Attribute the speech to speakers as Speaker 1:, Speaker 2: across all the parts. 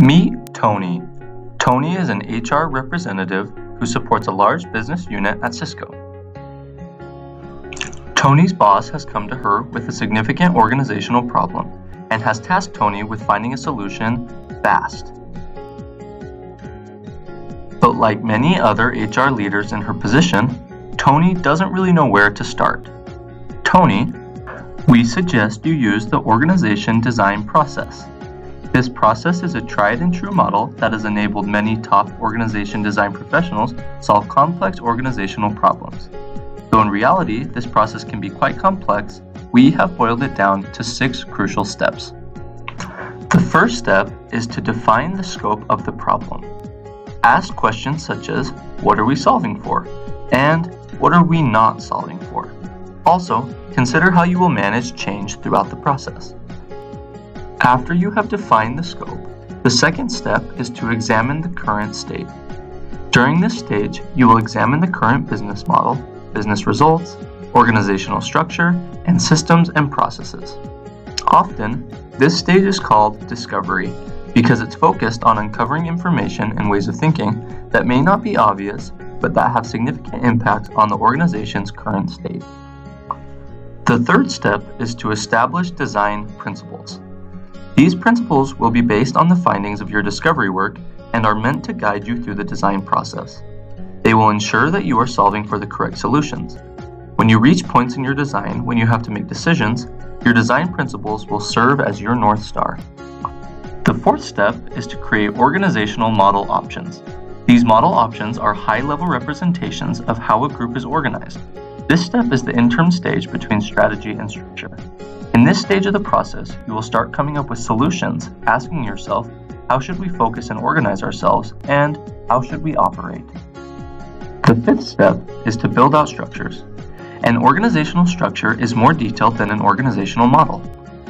Speaker 1: Meet Tony. Tony is an HR representative who supports a large business unit at Cisco. Tony's boss has come to her with a significant organizational problem and has tasked Tony with finding a solution fast. But like many other HR leaders in her position, Tony doesn't really know where to start. Tony, we suggest you use the organization design process. This process is a tried and true model that has enabled many top organization design professionals solve complex organizational problems. Though in reality, this process can be quite complex, we have boiled it down to 6 crucial steps. The first step is to define the scope of the problem. Ask questions such as, what are we solving for? And what are we not solving for? Also, consider how you will manage change throughout the process. After you have defined the scope, the second step is to examine the current state. During this stage, you will examine the current business model, business results, organizational structure, and systems and processes. Often, this stage is called discovery because it's focused on uncovering information and ways of thinking that may not be obvious, but that have significant impact on the organization's current state. The third step is to establish design principles. These principles will be based on the findings of your discovery work and are meant to guide you through the design process. They will ensure that you are solving for the correct solutions. When you reach points in your design when you have to make decisions, your design principles will serve as your North Star. The fourth step is to create organizational model options. These model options are high-level representations of how a group is organized. This step is the interim stage between strategy and structure. In this stage of the process, you will start coming up with solutions, asking yourself, how should we focus and organize ourselves, and how should we operate? The fifth step is to build out structures. An organizational structure is more detailed than an organizational model.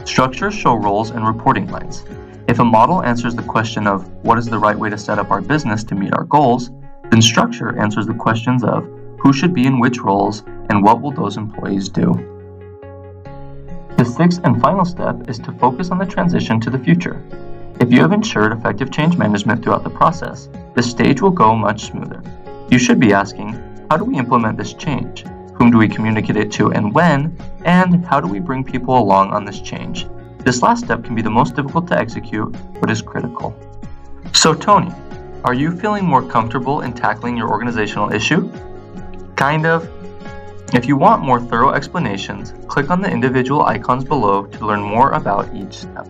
Speaker 1: Structures show roles and reporting lines. If a model answers the question of what is the right way to set up our business to meet our goals, then structure answers the questions of who should be in which roles and what will those employees do. The sixth and final step is to focus on the transition to the future. If you have ensured effective change management throughout the process, this stage will go much smoother. You should be asking, how do we implement this change? Whom do we communicate it to and when? And how do we bring people along on this change? This last step can be the most difficult to execute, but is critical. So Tony, are you feeling more comfortable in tackling your organizational issue? Kind of. If you want more thorough explanations, click on the individual icons below to learn more about each step.